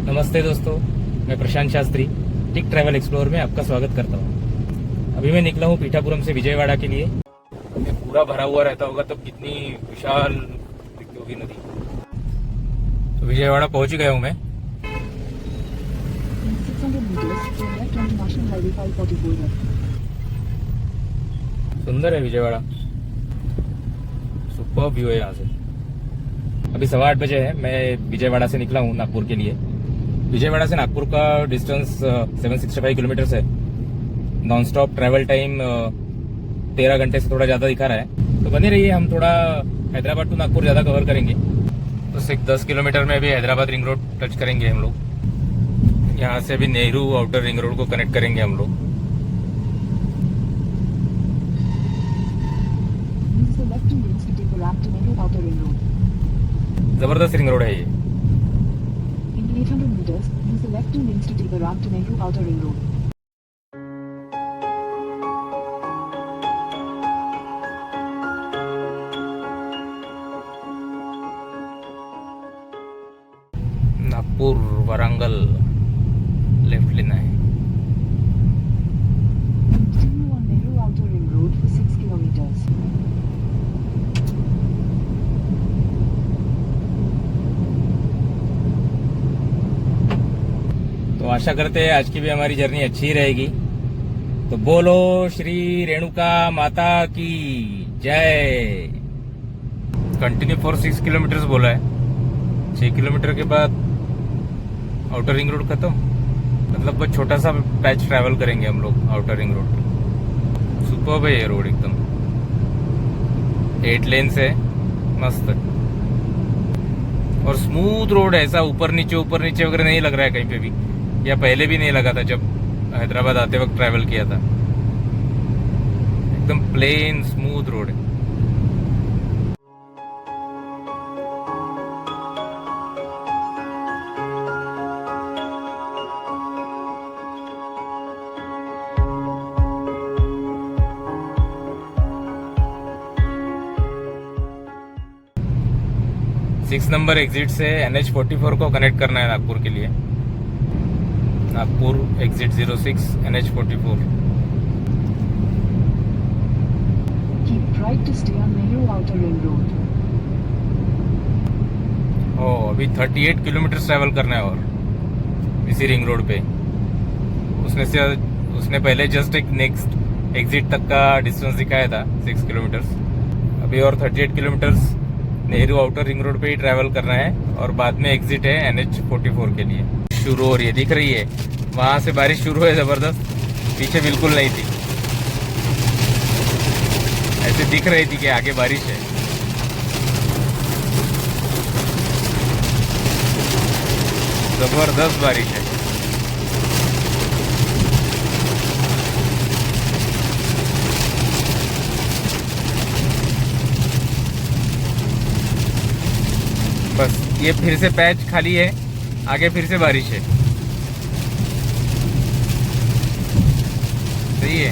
नमस्ते दोस्तों, मैं प्रशांत शास्त्री टिक ट्रैवल एक्सप्लोर में आपका स्वागत करता हूँ। अभी मैं निकला हूँ पीठापुरम से विजयवाड़ा के लिए। ये पूरा भरा हुआ रहता होगा तब कितनी विशाल दिखती होगी नदी। तो विजयवाड़ा पहुंच ही गया हूँ मैं। सुंदर है विजयवाड़ा, सुपर व्यू है यहाँ से। अभी 8:15 बजे है। मैं विजयवाड़ा से निकला हूँ नागपुर के लिए। विजयवाड़ा से नागपुर का डिस्टेंस 765 किलोमीटर है। नॉन स्टॉप ट्रैवल टाइम 13 घंटे से थोड़ा ज़्यादा दिखा रहा है। तो बने रहिए, हम थोड़ा हैदराबाद टू नागपुर ज़्यादा कवर करेंगे। तो 10 किलोमीटर में भी हैदराबाद रिंग रोड टच करेंगे हम लोग। यहाँ से अभी नेहरू आउटर रिंग रोड को कनेक्ट करेंगे हम लोग। जबरदस्त रिंग रोड है ये। In 800 meters, use the left 2 lanes to take a ramp to Nehru Outer Ring Road. Nagpur Warangal left लेना है। Continue on Nehru Outer Ring Road for 6 kilometers. तो आशा करते हैं आज की भी हमारी जर्नी अच्छी ही रहेगी। तो बोलो श्री रेणुका माता की जय। कंटिन्यू फॉर 6 किलोमीटर बोला है। 6 किलोमीटर के बाद आउटर रिंग रोड खत्म, मतलब बस छोटा सा पैच ट्रैवल करेंगे हम लोग आउटर रिंग रोड पे। सुपर्ब है ये रोड, एकदम 8 लेन से मस्त है और स्मूथ रोड है। ऐसा ऊपर नीचे वगैरह नहीं लग रहा है कहीं पे भी, या पहले भी नहीं लगा था जब हैदराबाद आते वक्त ट्रैवल किया था। एकदम प्लेन स्मूथ रोड है। सिक्स नंबर एग्जिट से NH44 को कनेक्ट करना है नागपुर के लिए। Nagpur exit 06 NH44। Keep right to stay on Nehru Outer Ring Road. अभी 38 किलोमीटर ट्रैवल करना है और इसी रिंग रोड पे। उसने पहले जस्ट एक नेक्स्ट एग्जिट तक का डिस्टेंस दिखाया था 6 किलोमीटर। अभी और 38 kilometre Nehru outer ring road पे ही ट्रैवल करना है और बाद में एग्जिट है NH44 के लिए। शुरू हो रही है, दिख रही है वहां से बारिश शुरू है जबरदस्त। पीछे बिल्कुल नहीं थी, ऐसे दिख रही थी कि आगे बारिश है। जबरदस्त बारिश है। बस ये फिर से पैच खाली है, आगे फिर से बारिश है। सही है।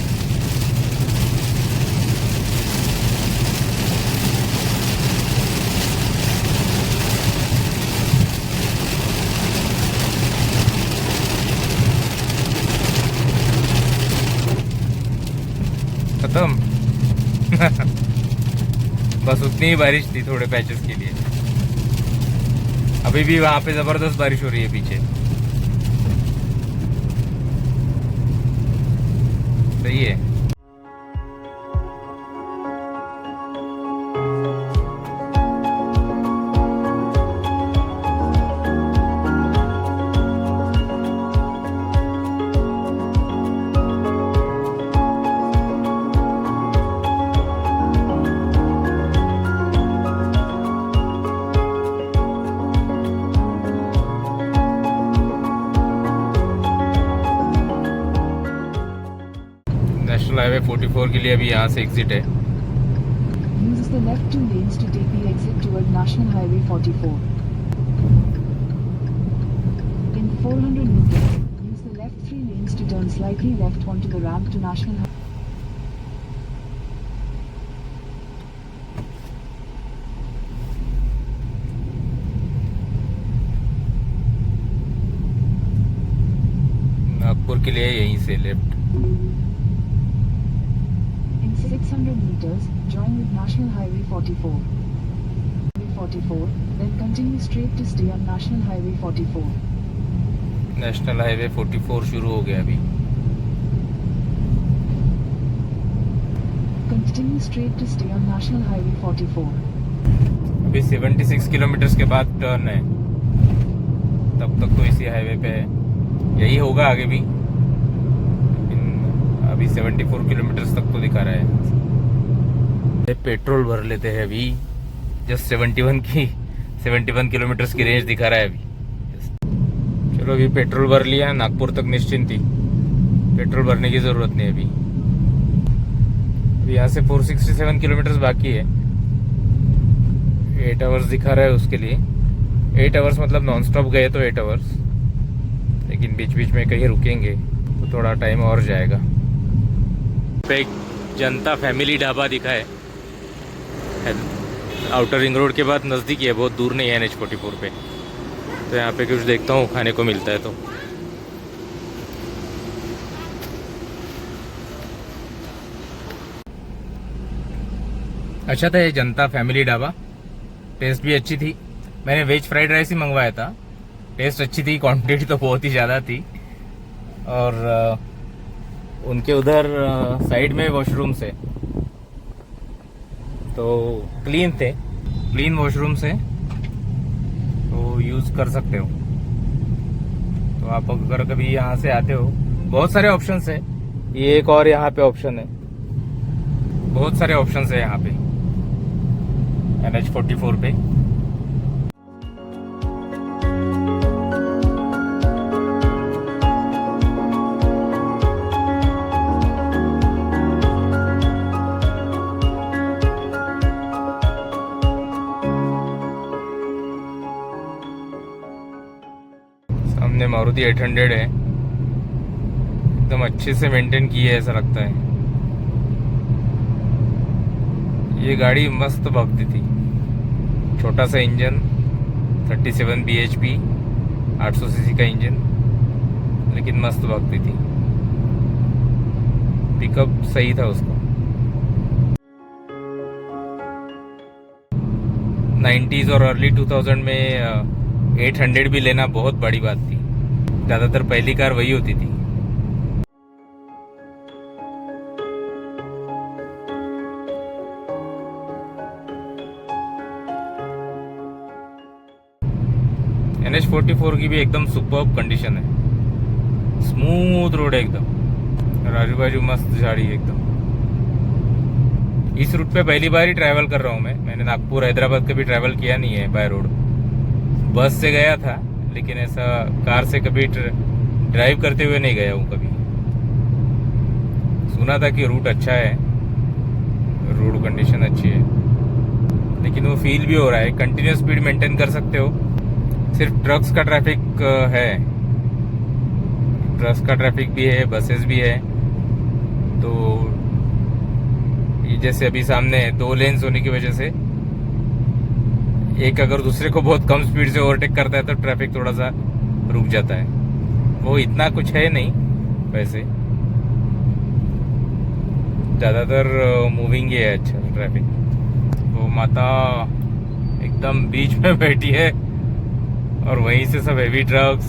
खत्म। बस उतनी ही बारिश थी थोड़े पैचेस के लिए। अभी भी वहां पे जबरदस्त बारिश हो रही है पीछे। सही है। नेशनल हाईवे 44 के लिए अभी यहाँ से एग्जिट है। Use the left 2 lanes to take the exit toward National Highway 44. In 400 meters, use the left 3 lanes to turn slightly left onto the ramp to National Highway. के लिए यहीं से left. In 600 meters, join with National Highway 44. 44, then continue straight to stay on National Highway 44. National highway 44 शुरू हो गया अभी। Continue straight to stay on National Highway 44. अभी 76 kilometre के बाद टर्न है, तब तक तो इसी हाईवे पे है, यही होगा आगे भी, लेकिन अभी 74 किलोमीटर तक तो दिखा रहा है। पेट्रोल भर लेते हैं अभी, जस्ट 71 किलोमीटर की रेंज दिखा रहा है अभी। चलो अभी पेट्रोल भर लिया, नागपुर तक निश्चिंत ही, पेट्रोल भरने की जरूरत नहीं अभी। यहाँ से 467 किलोमीटर बाकी है, 8 आवर्स दिखा रहा है उसके लिए। 8 आवर्स मतलब नॉन स्टॉप गए तो 8 आवर्स, लेकिन बीच बीच में कहीं रुकेंगे तो थोड़ा टाइम और जाएगा। पे एक जनता फैमिली ढाबा दिखा है, आउटर रिंग रोड के बाद नज़दीक है, बहुत दूर नहीं है NH 44 पे, तो यहाँ पे कुछ देखता हूँ खाने को मिलता है तो। अच्छा था ये जनता फैमिली ढाबा, टेस्ट भी अच्छी थी। मैंने वेज फ्राइड राइस ही मंगवाया था, टेस्ट अच्छी थी, क्वांटिटी तो बहुत ही ज़्यादा थी। और उनके उधर साइड में वॉशरूम्स है, तो क्लीन थे, क्लीन वॉशरूम्स है, तो यूज़ कर सकते हो। तो आप अगर कभी यहाँ से आते हो, बहुत सारे ऑप्शंस है, ये एक और यहाँ पे ऑप्शन है, बहुत सारे ऑप्शंस है यहाँ पे NH 44 पे। सामने मारुति 800 है, एकदम अच्छे से मेंटेन की है ऐसा लगता है। ये गाड़ी मस्त भागती थी, छोटा सा इंजन, 37 bhp, 800 सीसी का इंजन, लेकिन मस्त भागती थी, पिकअप सही था उसका। 90s और अर्ली 2000 में 800 भी लेना बहुत बड़ी बात थी, ज़्यादातर पहली कार वही होती थी। NH 44 की भी एकदम सुपर्ब कंडीशन है, स्मूथ रोड है एकदम, और आजू बाजू मस्त झाड़ी है एकदम। इस रूट पे पहली बार ही ट्रैवल कर रहा हूँ मैंने नागपुर हैदराबाद कभी ट्रैवल किया नहीं है बाय रोड। बस से गया था, लेकिन ऐसा कार से कभी ड्राइव करते हुए नहीं गया हूँ कभी। सुना था कि रूट अच्छा है, रोड कंडीशन अच्छी है, लेकिन वो फील भी हो रहा है, कंटिन्यूस स्पीड मेंटेन कर सकते हो। सिर्फ ट्रक्स का ट्रैफिक है, ट्रक्स का ट्रैफिक भी है, बसेस भी है, तो ये जैसे अभी सामने 2 लेन्स होने की वजह से एक अगर दूसरे को बहुत कम स्पीड से ओवरटेक करता है तो ट्रैफिक थोड़ा सा रुक जाता है। वो इतना कुछ है नहीं वैसे, ज़्यादातर मूविंग ही है अच्छा ट्रैफिक। तो माता एकदम बीच में बैठी है, और वहीं से सब हेवी ट्रक्स,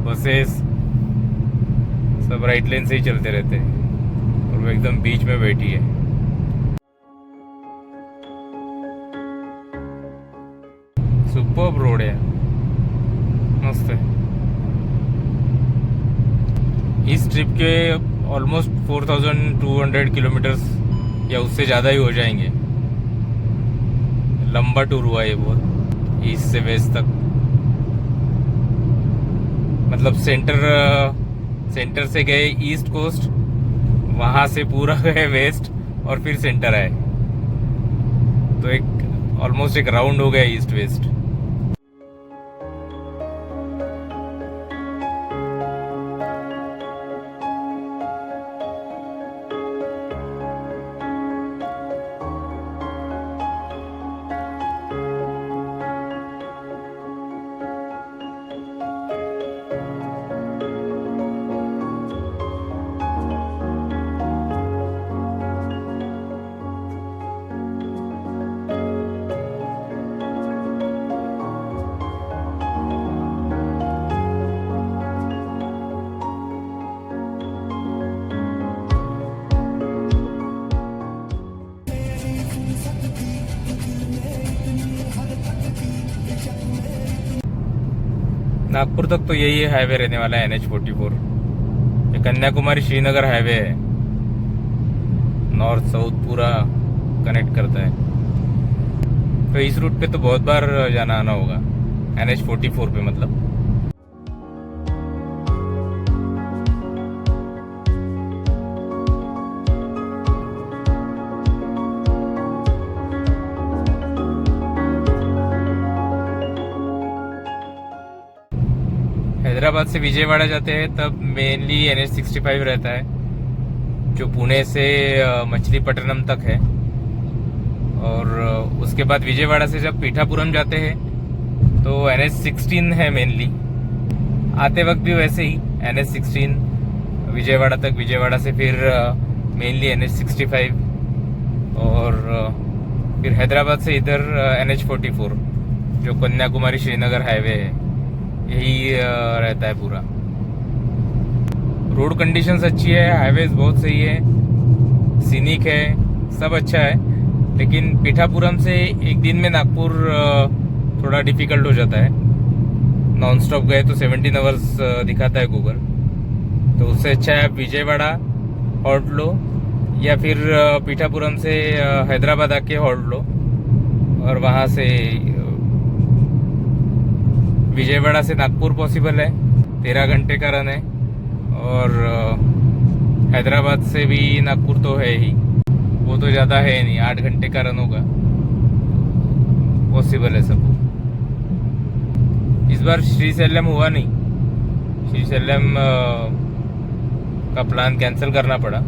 बसेस सब राइट लेन से ही चलते रहते हैं, और वो एकदम बीच में बैठी है। सुपर्ब रोड है, मस्त है। इस ट्रिप के ऑलमोस्ट 4200 किलोमीटर्स या उससे ज़्यादा ही हो जाएंगे। लंबा टूर हुआ ये बहुत, ईस्ट से वेस्ट तक, मतलब सेंटर से गए ईस्ट कोस्ट, वहाँ से पूरा गए वेस्ट, और फिर सेंटर आए, तो एक ऑलमोस्ट एक राउंड हो गया ईस्ट वेस्ट। नागपुर तक तो यही हाईवे रहने वाला है NH44। ये कन्याकुमारी श्रीनगर हाईवे है, नॉर्थ साउथ पूरा कनेक्ट करता है। तो इस रूट पे तो बहुत बार जाना आना होगा, NH44 पे मतलब। हैदराबाद से विजयवाड़ा जाते हैं तब मेनली NH65 रहता है, जो पुणे से मछलीपट्टनम तक है। और उसके बाद विजयवाड़ा से जब पीठापुरम जाते हैं तो NH16 है मेनली। आते वक्त भी वैसे ही NH16 विजयवाड़ा तक, विजयवाड़ा से फिर मेनली NH65 और फिर हैदराबाद से इधर NH44 जो कन्याकुमारी श्रीनगर हाईवे है, यही रहता है पूरा। रोड कंडीशंस अच्छी है, हाईवेज बहुत सही है, सीनिक है, सब अच्छा है। लेकिन पीठापुरम से एक दिन में नागपुर थोड़ा डिफिकल्ट हो जाता है। नॉन स्टॉप गए तो 17 आवर्स दिखाता है गूगल, तो उससे अच्छा है आप विजयवाड़ा हॉल्ट लो या फिर पीठापुरम से हैदराबाद आके हॉल्ट लो और वहाँ से विजयवाड़ा से नागपुर पॉसिबल है, 13 घंटे का रन है। और हैदराबाद से भी नागपुर तो है ही, वो तो ज़्यादा है नहीं, 8 घंटे का रन होगा, पॉसिबल है सब। इस बार श्रीशैलम हुआ नहीं, श्रीशैलम का प्लान कैंसिल करना पड़ा।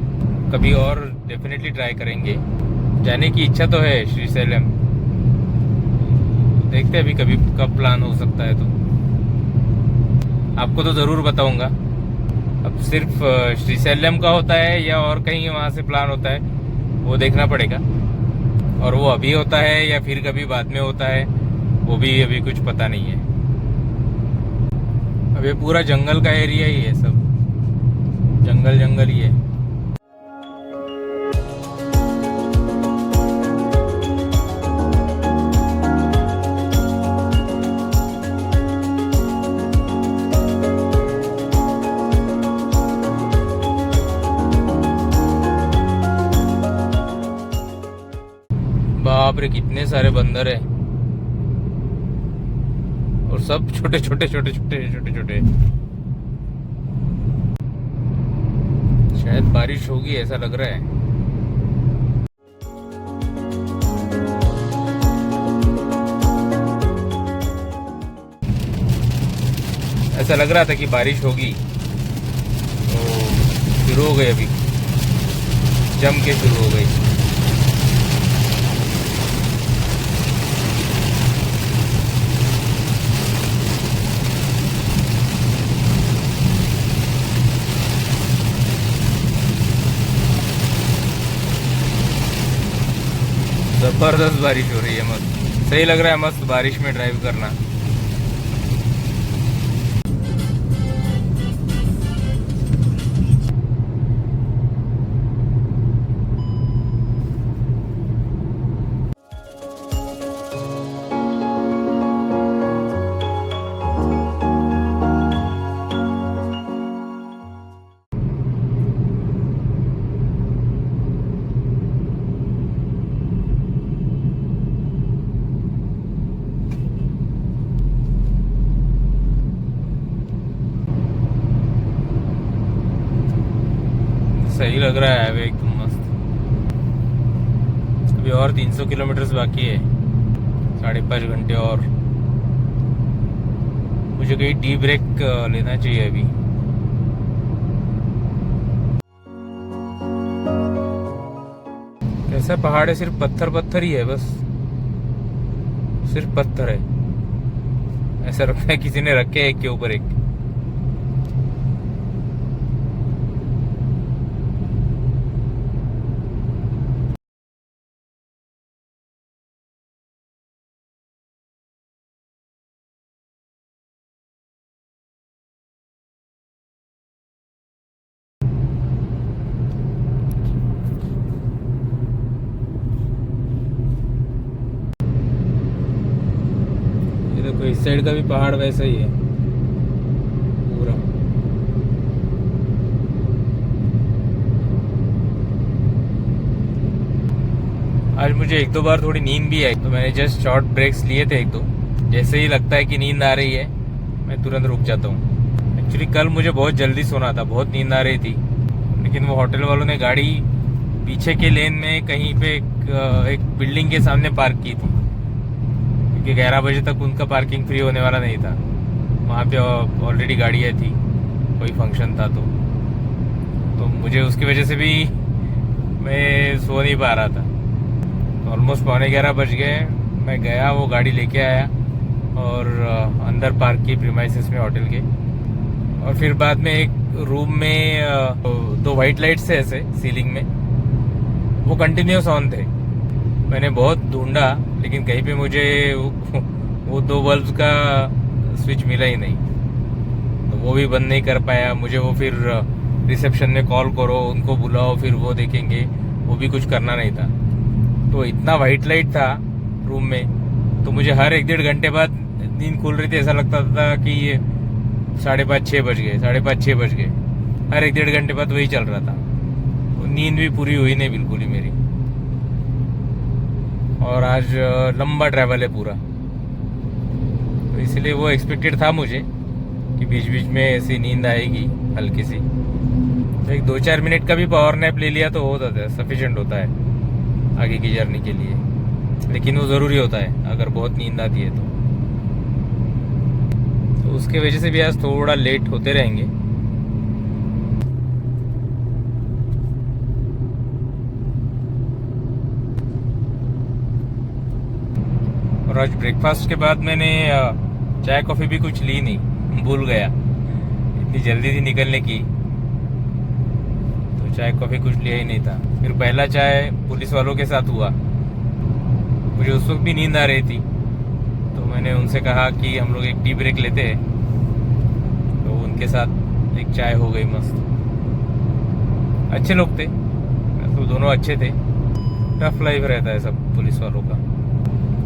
कभी और डेफिनेटली ट्राई करेंगे, जाने की इच्छा तो है श्रीशैलम, देखते हैं अभी कभी कब प्लान हो सकता है, तो आपको तो ज़रूर बताऊंगा। अब सिर्फ श्रीशैलम का होता है या और कहीं वहाँ से प्लान होता है, वो देखना पड़ेगा। और वो अभी होता है या फिर कभी बाद में होता है, वो भी अभी कुछ पता नहीं है। अब ये पूरा जंगल का एरिया ही है, सब जंगल जंगल ही है। बाप रे, कितने सारे बंदर है, और सब छोटे छोटे छोटे छोटे छोटे छोटे। शायद बारिश होगी ऐसा लग रहा है। ऐसा लग रहा था कि बारिश होगी, तो शुरू हो गई, अभी जम के शुरू हो गई। जबरदस्त बारिश हो रही है, मस्त, सही लग रहा है, मस्त बारिश में ड्राइव करना। सही लग रहा है एकदम मस्त। अभी और 300 किलोमीटर बाकी है, 5.5 घंटे और। मुझे कहीं टी ब्रेक लेना चाहिए अभी। कैसा पहाड़ है, सिर्फ पत्थर पत्थर ही है, बस सिर्फ पत्थर है। ऐसा लगता है किसी ने रखे एक के ऊपर एक। इस साइड का भी पहाड़ वैसा ही है। आज मुझे एक दो बार थोड़ी नींद भी आई, तो मैंने जस्ट शॉर्ट ब्रेक्स लिए थे एक दो। जैसे ही लगता है कि नींद आ रही है मैं तुरंत रुक जाता हूँ। एक्चुअली कल मुझे बहुत जल्दी सोना था, बहुत नींद आ रही थी, लेकिन वो होटल वालों ने गाड़ी पीछे के लेन में कहीं पे एक बिल्डिंग के सामने पार्क की थी, क्योंकि 11 बजे तक उनका पार्किंग फ्री होने वाला नहीं था। वहाँ पे ऑलरेडी गाड़ियाँ थी, कोई फंक्शन था, तो मुझे उसकी वजह से भी मैं सो नहीं पा रहा था। तो ऑलमोस्ट 11:15 बज गए। मैं गया, वो गाड़ी लेके आया और अंदर पार्क की प्रीमाइसेस में होटल के। और फिर बाद में एक रूम में 2 वाइट लाइट्स थे ऐसे सीलिंग में, वो कंटिन्यूस ऑन थे। मैंने बहुत ढूंढा, लेकिन कहीं पे मुझे वो 2 बल्ब्स का स्विच मिला ही नहीं, तो वो भी बंद नहीं कर पाया। मुझे वो फिर रिसेप्शन में कॉल करो, उनको बुलाओ, फिर वो देखेंगे, वो भी कुछ करना नहीं था। तो इतना वाइट लाइट था रूम में, तो मुझे हर 1-1.5 घंटे बाद नींद खुल रही थी। ऐसा लगता था कि ये 5:30-6 बज गए, 5:30-6 बज गए। हर 1-1.5 घंटे बाद वही चल रहा था। नींद भी पूरी हुई नहीं बिल्कुल ही मेरी। और आज लंबा ट्रैवल है पूरा, तो इसलिए वो एक्सपेक्टेड था मुझे कि बीच बीच में ऐसी नींद आएगी हल्की सी। तो एक 2-4 मिनट का भी पावर नैप ले लिया तो हो जाता है, सफिशिएंट होता है आगे की जर्नी के लिए। लेकिन वो ज़रूरी होता है अगर बहुत नींद आती है तो उसके वजह से भी आज थोड़ा लेट होते रहेंगे। और आज ब्रेकफास्ट के बाद मैंने चाय कॉफ़ी भी कुछ ली नहीं, भूल गया, इतनी जल्दी थी निकलने की, तो चाय कॉफ़ी कुछ लिया ही नहीं था। फिर पहला चाय पुलिस वालों के साथ हुआ। मुझे उस वक्त भी नींद आ रही थी, तो मैंने उनसे कहा कि हम लोग एक टी ब्रेक लेते हैं, तो उनके साथ एक चाय हो गई मस्त। अच्छे लोग थे, तो दोनों अच्छे थे। टफ लाइफ रहता है सब पुलिस वालों का,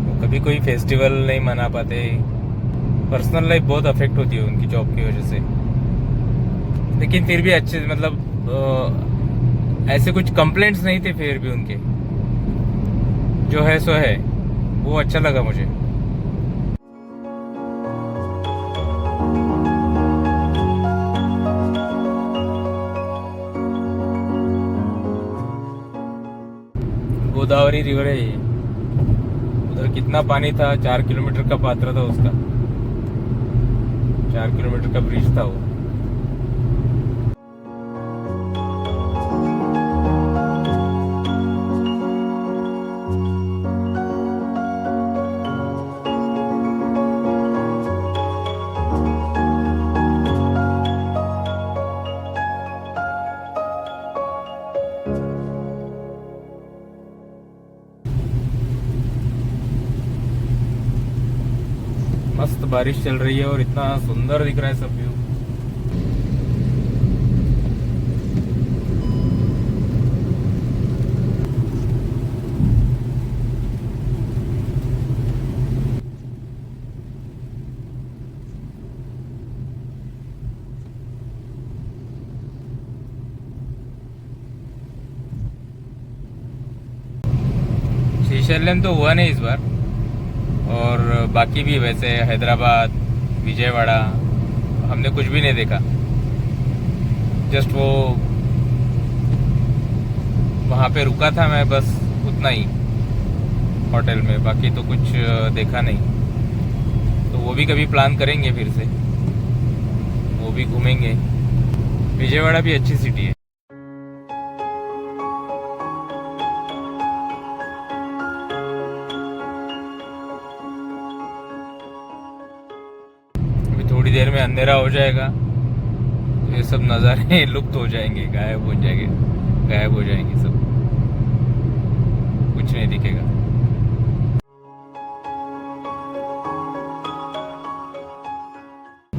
तो कभी कोई फेस्टिवल नहीं मना पाते। पर्सनल लाइफ बहुत अफेक्ट होती है उनकी जॉब की वजह से, लेकिन फिर भी अच्छे, मतलब ऐसे कुछ कंप्लेंट्स नहीं थे फिर भी उनके। जो है सो है, वो अच्छा लगा मुझे। गोदावरी रिवर है ये। उधर कितना पानी था, 4 किलोमीटर का पात्र था उसका, 4 किलोमीटर का ब्रिज था वो। मस्त बारिश चल रही है और इतना सुंदर दिख रहा है सब व्यू। श्रीशैलम तो हुआ नहीं इस बार, और बाकी भी वैसे हैदराबाद, विजयवाड़ा हमने कुछ भी नहीं देखा। जस्ट वो वहाँ पे रुका था मैं, बस उतना ही होटल में, बाकी तो कुछ देखा नहीं। तो वो भी कभी प्लान करेंगे फिर से, वो भी घूमेंगे। विजयवाड़ा भी अच्छी सिटी है। थोड़ी देर में अंधेरा हो जाएगा, तो ये सब नज़ारे लुप्त हो जाएंगे, गायब हो जाएंगे सब, कुछ नहीं दिखेगा।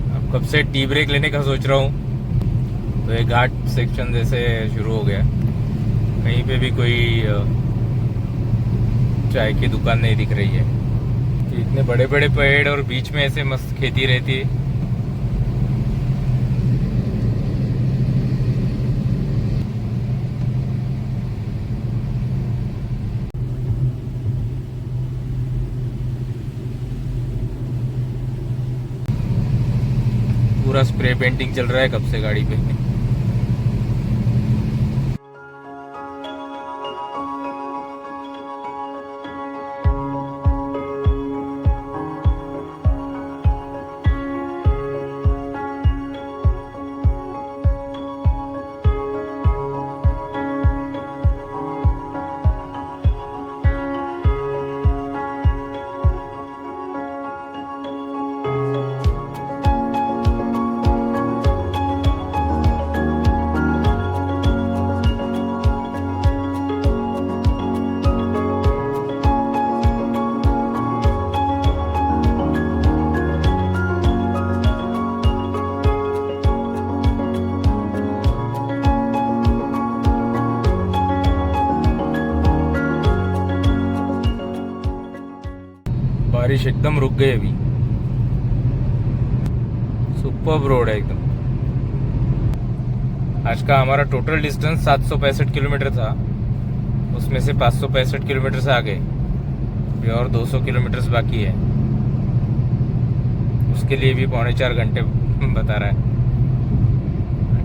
अब कब से टी ब्रेक लेने का सोच रहा हूँ, तो ये घाट सेक्शन जैसे शुरू हो गया। कहीं पे भी कोई चाय की दुकान नहीं दिख रही है। इतने बड़े बड़े पेड़ और बीच में ऐसे मस्त खेती रहती है। पूरा स्प्रे पेंटिंग चल रहा है कब से गाड़ी पे। बारिश एकदम रुक गई अभी। सुपर्ब रोड है एकदम। आज का हमारा टोटल डिस्टेंस 765 किलोमीटर था, उसमें से 565 किलोमीटर से आ गए, अभी और 200 किलोमीटर बाकी है। उसके लिए भी 3.25 घंटे बता रहा है।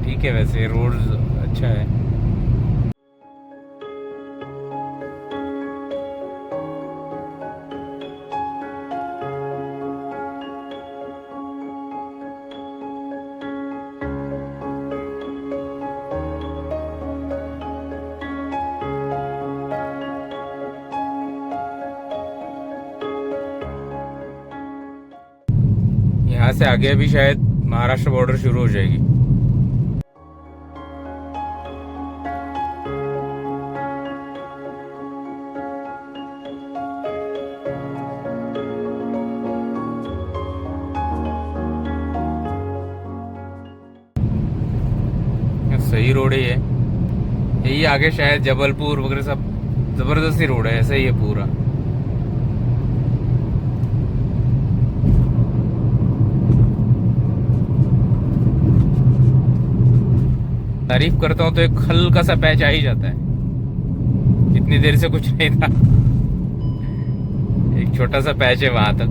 ठीक है, वैसे रोड अच्छा है। यहाँ से आगे भी शायद महाराष्ट्र बॉर्डर शुरू हो जाएगी। सही रोड ही है यही, आगे शायद जबलपुर वगैरह सब जबरदस्ती रोड है, ऐसा ही है पूरा। तारीफ करता हूँ तो एक हल्का सा पैच आ ही जाता है, इतनी देर से कुछ नहीं था। एक छोटा सा पैच है वहां तक,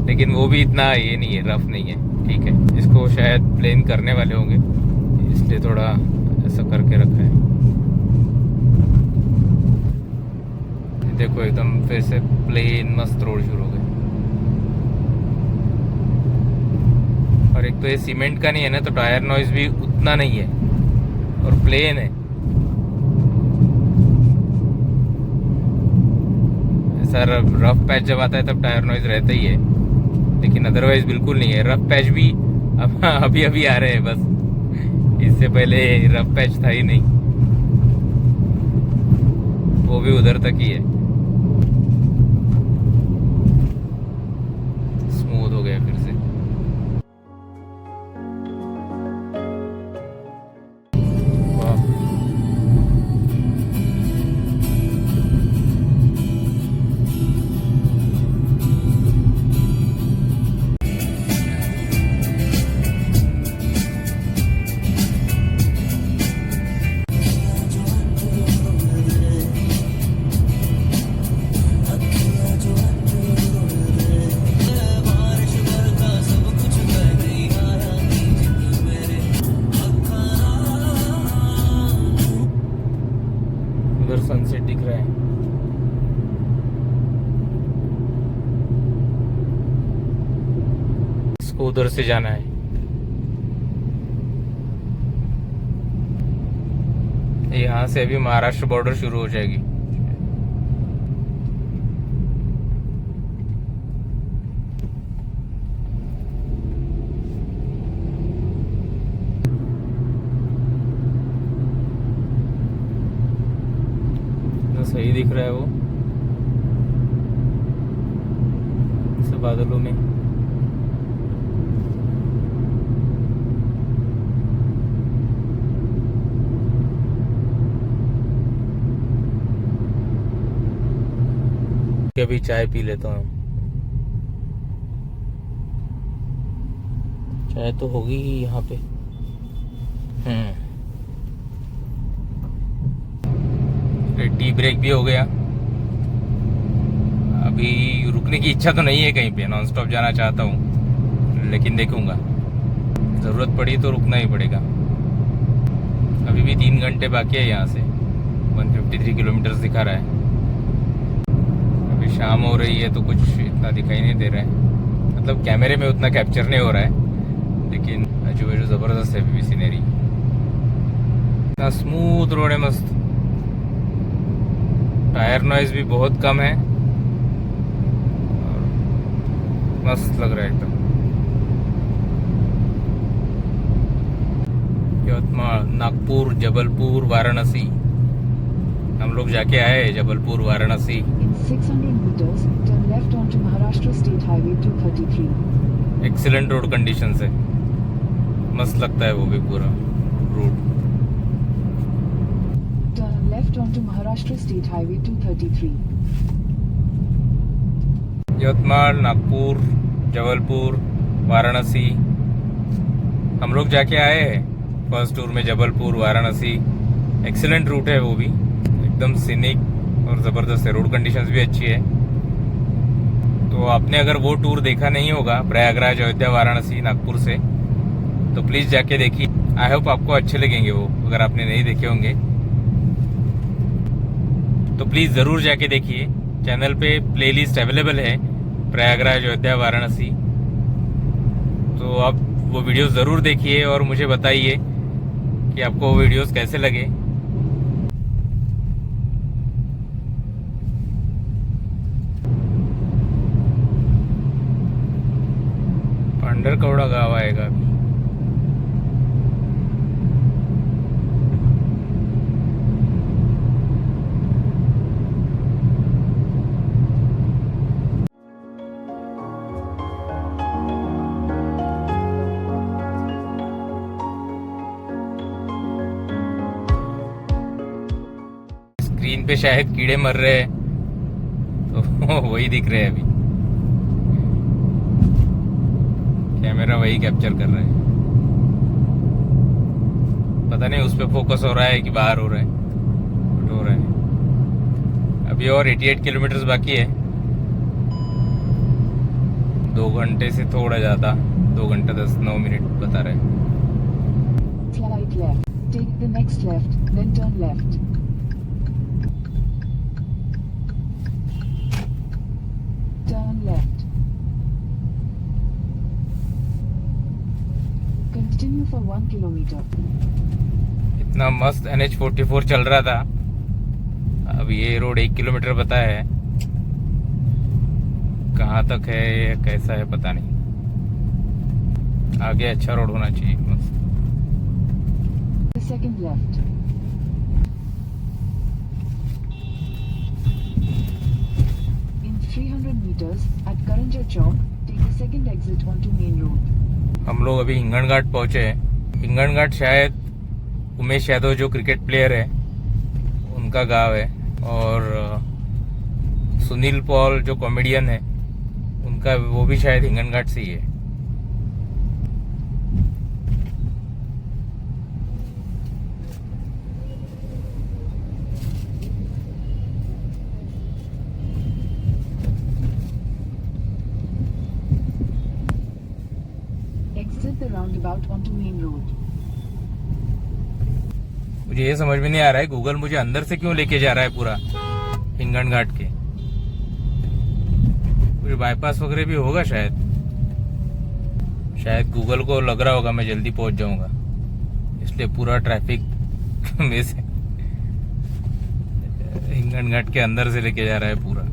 लेकिन वो भी इतना ये नहीं है, रफ नहीं है। ठीक है, इसको शायद प्लेन करने वाले होंगे, इसलिए थोड़ा ऐसा करके रखा है। देखो एकदम फिर से प्लेन मस्त रोड शुरू हो गए। और एक तो ये सीमेंट का नहीं है ना, तो टायर नॉइज भी उतना नहीं है और प्लेन है। ऐसा रफ पैच जब आता है तब टायर नॉइज रहता ही है, लेकिन अदरवाइज बिल्कुल नहीं है। रफ पैच भी अब अभी अभी आ रहे हैं बस, इससे पहले रफ पैच था ही नहीं, वो भी उधर तक ही है। स्मूथ हो गया फिर से। सनसेट दिख रहा है। इसको उधर से जाना है। यहाँ से अभी महाराष्ट्र बॉर्डर शुरू हो जाएगी। सही दिख रहा है वो सब बादलों में। अभी चाय पी लेता हूँ। चाय तो होगी ही यहाँ पे। टी ब्रेक भी हो गया। अभी रुकने की इच्छा तो नहीं है कहीं पे, नॉन स्टॉप जाना चाहता हूँ, लेकिन देखूंगा। ज़रूरत पड़ी तो रुकना ही पड़ेगा। अभी भी 3 घंटे बाकी है यहाँ से। 153 किलोमीटर दिखा रहा है। अभी शाम हो रही है तो कुछ इतना दिखाई नहीं दे रहा है, मतलब कैमरे में उतना कैप्चर नहीं हो रहा है, लेकिन आजू बाजू ज़बरदस्त है भी सीनरी। इतना स्मूथ रोड है, मस्त। टायर नॉइज भी बहुत कम है और मस्त लग रहा है एकदम। यवतमाल, नागपुर, जबलपुर, वाराणसी। हम लोग जाके आए Jabalpur, Varanasi. In 600 meters, turn left onto Maharashtra State Highway 233. Excellent road condition है, मस्त लगता है वो भी पूरा road. Turn left onto Maharashtra State Highway 233. Yavatmal, Nagpur, Jabalpur, Varanasi हम लोग जाके आए हैं फर्स्ट टूर में। जबलपुर, वाराणसी एक्सीलेंट रूट है वो भी, एकदम सीनिक और ज़बरदस्त है। रोड कंडीशंस भी अच्छी है। तो आपने अगर वो टूर देखा नहीं होगा प्रयागराज, अयोध्या, वाराणसी, नागपुर से, तो प्लीज़ जाके देखिए। आई होप आपको अच्छे लगेंगे वो, अगर आपने नहीं देखे होंगे तो प्लीज़ ज़रूर जाके देखिए। चैनल पे प्लेलिस्ट अवेलेबल है प्रयागराज, अयोध्या, वाराणसी। तो आप वो वीडियोस ज़रूर देखिए और मुझे बताइए कि आपको वो वीडियोस कैसे लगे। पांढरकवडा गाव आएगा अभी। स्क्रीन पे शायद कीड़े मर रहे हैं तो वही दिख रहे हैं अभी। कैमरा वही कैप्चर कर रहा है। पता नहीं उस पे फोकस हो रहा है कि बाहर हो रहा है, बट हो रहा है। अभी और 88 किलोमीटर बाकी है। 2 घंटे से थोड़ा ज़्यादा, 2 घंटे 9 मिनट बता रहे हैं। Slight left. Take the next left, then turn left. Turn left. Continue for 1 kilometer. इतना मस्त NH44 चल रहा था। अब ये रोड 1 किलोमीटर बताया है। कहाँ तक है या कैसा है पता नहीं। आगे अच्छा रोड होना चाहिए मस्त। The second left. In 300 meters, at Karanja Chowk, take the second exit onto main road. हम लोग अभी हिंगन घाट पहुंचे हैं। हिंगन घाट शायद उमेश यादव जो क्रिकेट प्लेयर है उनका गांव है, और सुनील पॉल जो कॉमेडियन है उनका, वो भी शायद हिंगन घाट से ही है। Exit the roundabout onto main road. मुझे ये समझ में नहीं आ रहा है गूगल मुझे अंदर से क्यों लेके जा रहा है पूरा हिंगन घाट के। कुछ बाईपास वगैरह भी होगा शायद गूगल को लग रहा होगा मैं जल्दी पहुंच जाऊंगा, इसलिए पूरा ट्रैफिक में से हिंगन घाट के अंदर से लेके जा रहा है पूरा।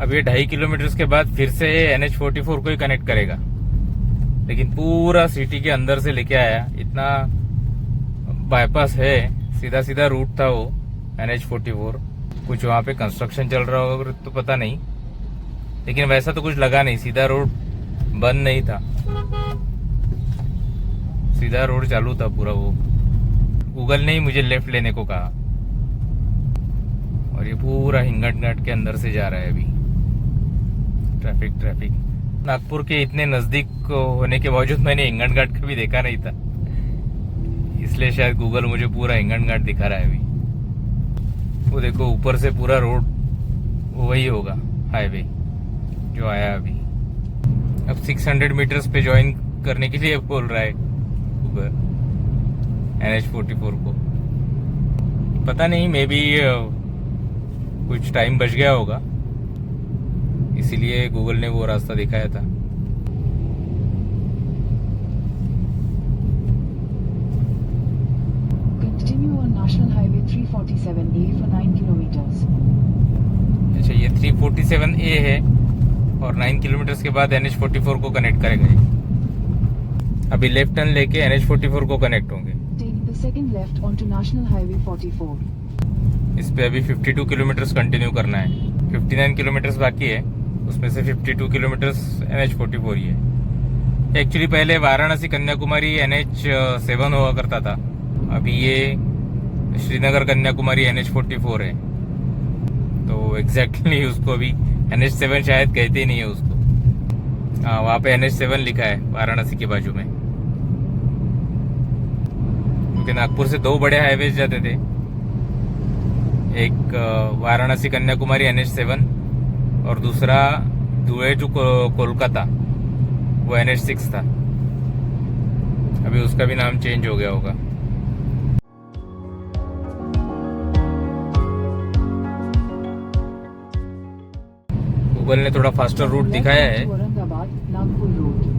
अब ये 2.5 किलोमीटर के बाद फिर से NH44 को ही कनेक्ट करेगा, लेकिन पूरा सिटी के अंदर से लेके आया। इतना बाईपास है, सीधा सीधा रूट था वो NH44। कुछ वहाँ पे कंस्ट्रक्शन चल रहा होगा तो पता नहीं, लेकिन वैसा तो कुछ लगा नहीं। सीधा रोड बंद नहीं था, सीधा रोड चालू था पूरा। वो गूगल ने ही मुझे लेफ्ट लेने को कहा, और ये पूरा हिंगन घाट के अंदर से जा रहा है अभी। ट्रैफिक नागपुर के इतने नजदीक होने के बावजूद मैंने हिंगन घाट कभी देखा नहीं था, इसलिए शायद गूगल मुझे पूरा हिंगन घाट दिखा रहा है अभी। वो देखो ऊपर से पूरा रोड वही होगा हाईवे जो आया अभी। अब 600 मीटर्स पे ज्वाइन करने के लिए बोल रहा है उबर NH44 को। पता नहीं, मे बी कुछ टाइम बच गया होगा, इसीलिए गूगल ने वो रास्ता दिखाया था। Continue on National Highway 347A for 9 kilometers. अच्छा, ये 347A है और 9 किलोमीटर के बाद NH44 को कनेक्ट करेगा ये। अभी लेफ्ट टर्न लेके NH44 को कनेक्ट होंगे। Take the second left onto National Highway 44. इस पे अभी 52 किलोमीटर कंटिन्यू करना है। 59 किलोमीटर बाकी है, उसमें से 52 किलोमीटर NH44 ही है। एक्चुअली पहले वाराणसी कन्याकुमारी NH7 हुआ करता था, अभी ये श्रीनगर कन्याकुमारी NH44 है। तो एग्जैक्टली उसको अभी NH7 शायद कहते ही नहीं है उसको। हाँ, वहाँ पे NH7 लिखा है वाराणसी के बाजू में, क्योंकि नागपुर से दो बड़े हाईवेज जाते थे, एक वाराणसी कन्याकुमारी NH7 और दूसरा दुबई टू कोलकाता वो NH6 था। अभी उसका भी नाम चेंज हो गया होगा। गूगल ने थोड़ा फास्टर रूट दिखाया है। Aurangabad Nagpur road.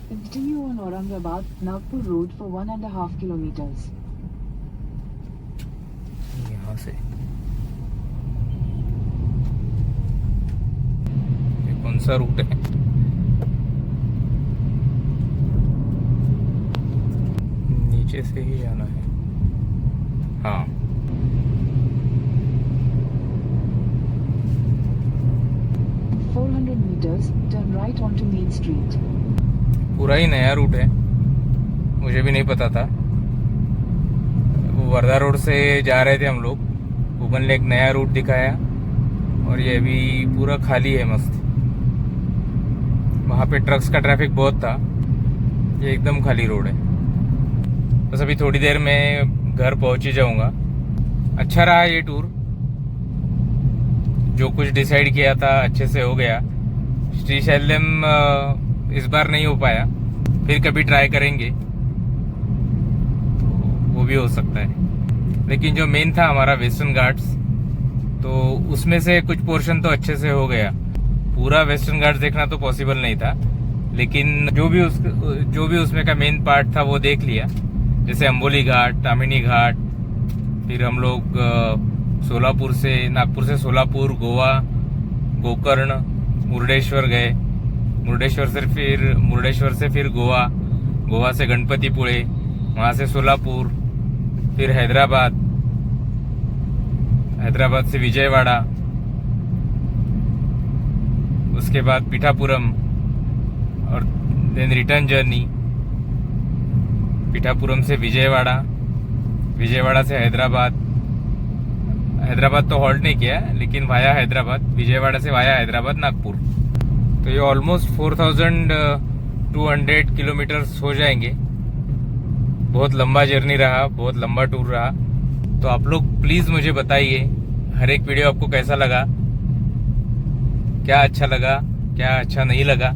Continue on Aurangabad Nagpur road for 1.5 kilometers. यहाँ से ये कौन सा रूट है? नीचे से ही आना है। हाँ, In 400 meters, turn right onto Main Street. पूरा ही नया रूट है, मुझे भी नहीं पता था। वो वर्धा रोड से जा रहे थे हम लोग, गूगल ने एक नया रूट दिखाया और ये अभी पूरा खाली है, मस्त। वहाँ पे ट्रक्स का ट्रैफिक बहुत था, ये एकदम खाली रोड है। बस अभी थोड़ी देर में घर पहुंच ही जाऊंगा। अच्छा रहा ये टूर, जो कुछ डिसाइड किया था अच्छे से हो गया। श्रीशैलम इस बार नहीं हो पाया, फिर कभी ट्राई करेंगे, वो भी हो सकता है। लेकिन जो मेन था हमारा वेस्टर्न घाट्स, तो उसमें से कुछ पोर्शन तो अच्छे से हो गया। पूरा वेस्टर्न घाट्स देखना तो पॉसिबल नहीं था, लेकिन जो भी उसमें का मेन पार्ट था वो देख लिया। जैसे अंबोली घाट, तामिनी घाट, फिर हम लोग नागपुर से सोलापुर, गोवा, गोकर्ण, मुर्डेश्वर गए। मुर्डेश्वर से फिर गोवा से गणपतिपुळे, वहां से सोलापुर, फिर हैदराबाद से विजयवाड़ा, उसके बाद पिठापुरम और देन रिटर्न जर्नी। पिठापुरम से विजयवाड़ा से हैदराबाद तो हॉल्ट नहीं किया, लेकिन वाया हैदराबाद, विजयवाड़ा से वाया हैदराबाद नागपुर। तो ये ऑलमोस्ट 4200 किलोमीटर्स हो जाएंगे। बहुत लंबा जर्नी रहा, बहुत लंबा टूर रहा। तो आप लोग प्लीज मुझे बताइए हर एक वीडियो आपको कैसा लगा, क्या अच्छा लगा, क्या अच्छा नहीं लगा,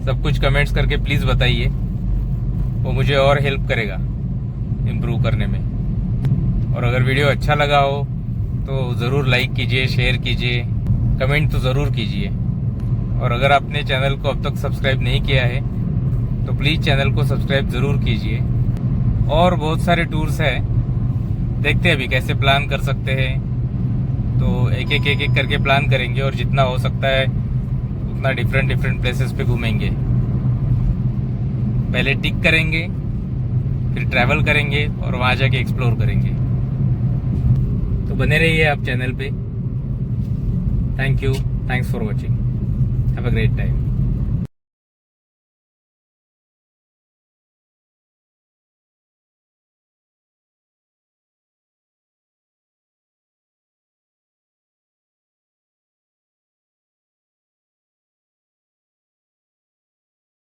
सब कुछ कमेंट्स करके प्लीज बताइए, वो मुझे और हेल्प करेगा इम्प्रूव करने में। और अगर वीडियो अच्छा लगा हो तो ज़रूर लाइक कीजिए, शेयर कीजिए, कमेंट तो ज़रूर कीजिए। और अगर आपने चैनल को अब तक सब्सक्राइब नहीं किया है तो प्लीज़ चैनल को सब्सक्राइब ज़रूर कीजिए। और बहुत सारे टूर्स हैं, देखते हैं अभी कैसे प्लान कर सकते हैं। तो एक एक करके प्लान करेंगे और जितना हो सकता है उतना डिफरेंट प्लेसेस पे घूमेंगे। पहले टिक करेंगे, फिर ट्रैवल करेंगे और वहाँ जाके एक्सप्लोर करेंगे। तो बने रहिए आप चैनल पे। Thank you, thanks for watching, have a great time.